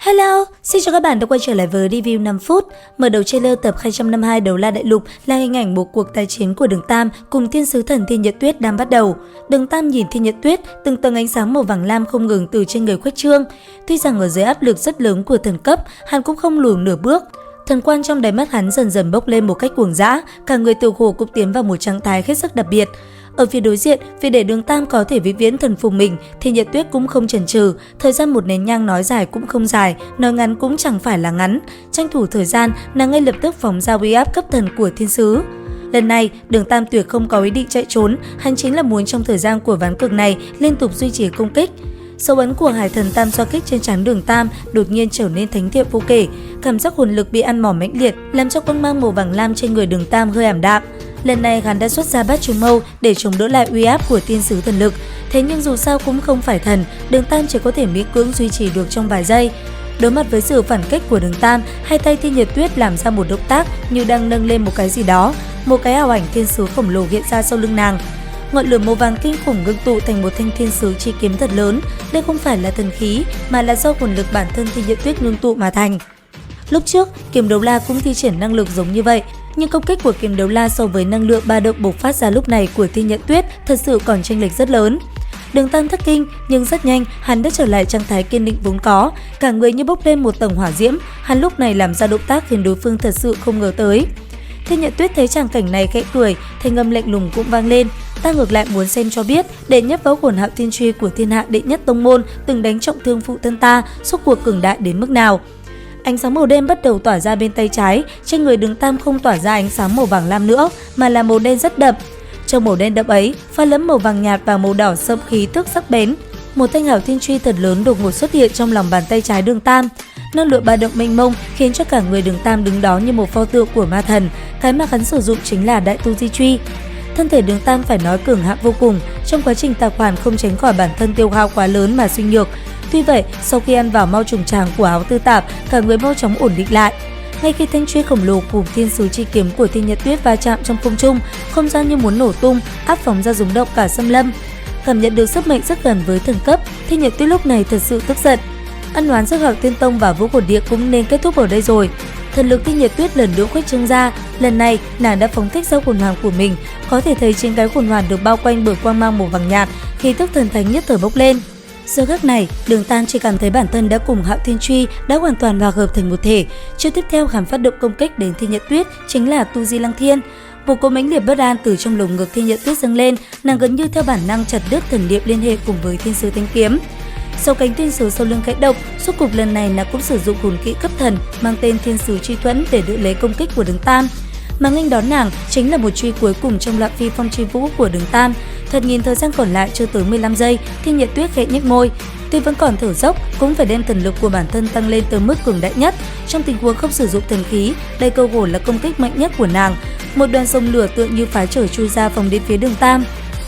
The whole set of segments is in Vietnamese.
Hello, xin chào các bạn đã quay trở lại với review 5 phút. Mở đầu trailer tập 252 Đấu La Đại Lục là hình ảnh một cuộc tái chiến của Đường Tam cùng thiên sứ thần Thiên Nhật Tuyết đang bắt đầu. Đường Tam nhìn Thiên Nhật Tuyết, từng tầng ánh sáng màu vàng lam không ngừng từ trên người khuếch trương. Tuy rằng ở dưới áp lực rất lớn của thần cấp, hắn cũng không lùi nửa bước. Thần quang trong đáy mắt hắn dần dần bốc lên một cách cuồng dã, cả người tự hồ cũng tiến vào một trạng thái hết sức đặc biệt. Ở phía đối diện, vì để Đường Tam có thể vĩnh viễn thần phục mình, thì Nhật Tuyết cũng không chần chừ. Thời gian một nén nhang nói dài cũng không dài, nói ngắn cũng chẳng phải là ngắn. Tranh thủ thời gian, nàng ngay lập tức phóng ra uy áp cấp thần của thiên sứ. Lần này, Đường Tam tuyệt không có ý định chạy trốn, hắn chính là muốn trong thời gian của ván cược này liên tục duy trì công kích. Dấu ấn của Hải Thần Tam xoa kích trên trán Đường Tam đột nhiên trở nên thánh thiện vô kể, cảm giác hồn lực bị ăn mòn mãnh liệt, làm cho quang mang màu vàng lam trên người Đường Tam hơi ảm đạm. Lần này hắn đã xuất ra bát trùng mâu để chống đỡ lại uy áp của thiên sứ thần lực. Thế nhưng dù sao cũng không phải thần, Đường Tam chỉ có thể miễn cưỡng duy trì được trong vài giây. Đối mặt với sự phản kích của Đường Tam, hai tay Thiên Nhật Tuyết làm ra một động tác như đang nâng lên một cái gì đó. Một cái ảo ảnh thiên sứ khổng lồ hiện ra sau lưng nàng. Ngọn lửa màu vàng kinh khủng ngưng tụ thành một thanh thiên sứ chi kiếm thật lớn. Đây không phải là thần khí mà là do hồn lực bản thân Thiên Nhật Tuyết ngưng tụ mà thành. Lúc trước, kiếm đấu la cũng thi triển năng lực giống như vậy, nhưng công kích của kiếm đấu la so với năng lượng ba động bộc phát ra lúc này của Thiên Nhật Tuyết thật sự còn chênh lệch rất lớn. Đường Tam thất kinh, nhưng rất nhanh hắn đã trở lại trạng thái kiên định vốn có, cả người như bốc lên một tầng hỏa diễm. Hắn lúc này làm ra động tác khiến đối phương thật sự không ngờ tới. Thiên Nhật Tuyết thấy tràng cảnh này khẽ cười, thanh âm lạnh lùng cũng vang lên. Ta ngược lại muốn xem cho biết, đệ nhất võ hồn Hạo Thiên Truy của thiên hạ đệ nhất tông môn từng đánh trọng thương phụ thân ta, suốt cuộc cường đại đến mức nào. Ánh sáng màu đen bắt đầu tỏa ra bên tay trái, trên người Đường Tam không tỏa ra ánh sáng màu vàng lam nữa, mà là màu đen rất đậm. Trong màu đen đậm ấy, pha lẫn màu vàng nhạt và màu đỏ sẫm khí tức sắc bén. Một thanh Hạo Thiên Truy thật lớn đột ngột xuất hiện trong lòng bàn tay trái Đường Tam. Năng lượng ba động mênh mông khiến cho cả người Đường Tam đứng đó như một pho tượng của ma thần. Cái mà hắn sử dụng chính là Đại Tu Di Truy. Thân thể Đường Tam phải nói cường hãn vô cùng, trong quá trình tạp hoàn không tránh khỏi bản thân tiêu hao quá lớn mà suy nhược. Tuy vậy, sau khi ăn vào mau trùng tràng của áo tư tạp, cả người mau chóng ổn định lại. Ngay khi thanh truy khổng lồ cùng thiên sứ chi kiếm của Thiên Nhật Tuyết va chạm trong không trung, không gian như muốn nổ tung, áp phóng ra rung động cả xâm lâm. Cảm nhận được sức mạnh rất gần với thần cấp, Thiên Nhật Tuyết lúc này thật sự tức giận. Ân oán giữa Hạo Tiên Tông và Vũ Hồn Địa cũng nên kết thúc ở đây rồi. Thần lực Thiên Nhật Tuyết lần nữa khuếch trương ra, lần này nàng đã phóng thích ra hồn hoàn của mình, có thể thấy trên cái hồn hoàn được bao quanh bởi quang mang màu vàng nhạt, khí tức thần thánh nhất thời bốc lên. Giờ khắc này, Đường Tam chỉ cảm thấy bản thân đã cùng Hạo Thiên Truy đã hoàn toàn hòa hợp thành một thể. Chiêu tiếp theo hắn phát động công kích đến Thiên Nhật Tuyết chính là Tu Di Lăng Thiên. Một cỗ mãnh liệt bất an từ trong lồng ngực Thiên Nhật Tuyết dâng lên, nàng gần như theo bản năng chặt đứt thần niệm liên hệ cùng với thiên sứ thanh kiếm. Sau cánh thiên sứ sau lưng khẽ động, suốt cục lần này nàng cũng sử dụng hồn kỹ cấp thần mang tên Thiên Sứ Truy Thuẫn để đỡ lấy công kích của Đường Tam. Mà nghênh đón nàng chính là một truy cuối cùng trong loạn phi phong truy vũ của Đường Tam. Thật nhìn thời gian còn lại chưa tới 15 giây, Thiên Nhật Tuyết khẽ nhếch môi. Tuy vẫn còn thở dốc, cũng phải đem thần lực của bản thân tăng lên tới mức cường đại nhất. Trong tình huống không sử dụng thần khí, đây cơ hồ là công kích mạnh nhất của nàng. Một đoàn sông lửa tựa như phá trời chui ra phóng đến phía Đường Tam.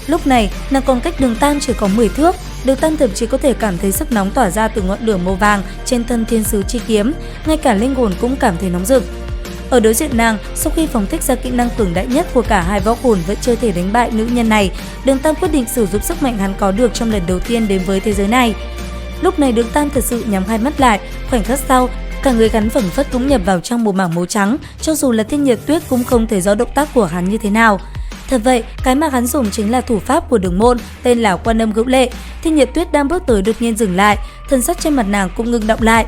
Lúc này, nàng còn cách Đường Tam chỉ có 10 thước. Đường Tam thậm chí có thể cảm thấy sức nóng tỏa ra từ ngọn lửa màu vàng trên thân thiên sứ chi kiếm, ngay cả linh hồn cũng cảm thấy nóng rực. Ở đối diện nàng, sau khi phóng thích ra kỹ năng cường đại nhất của cả hai võ hồn vẫn chưa thể đánh bại nữ nhân này, Đường Tam quyết định sử dụng sức mạnh hắn có được trong lần đầu tiên đến với thế giới này. Lúc này Đường Tam thật sự nhắm hai mắt lại, khoảnh khắc sau, cả người gắn phảng phất cũng nhập vào trong một mảng màu trắng, cho dù là Thiên Nhật Tuyết cũng không thấy rõ động tác của hắn như thế nào. Thật vậy, cái mà hắn dùng chính là thủ pháp của Đường môn, tên là Quan Âm Hữu Lệ. Thiên Nhật Tuyết đang bước tới đột nhiên dừng lại, thần sắc trên mặt nàng cũng ngưng động lại.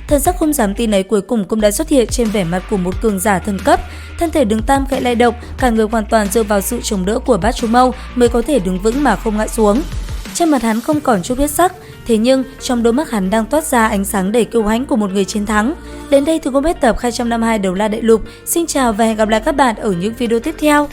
Thần sắc không dám tin ấy cuối cùng cũng đã xuất hiện trên vẻ mặt của một cường giả thần cấp. Thân thể Đường Tam khẽ lay động, cả người hoàn toàn dựa vào sự chống đỡ của bát chú mâu mới có thể đứng vững mà không ngã xuống. Trên mặt hắn không còn chút huyết sắc, thế nhưng trong đôi mắt hắn đang toát ra ánh sáng đầy kiêu hãnh của một người chiến thắng. Đến đây thì cũng hết tập 252 Đấu La Đại Lục. Xin chào và hẹn gặp lại các bạn ở những video tiếp theo.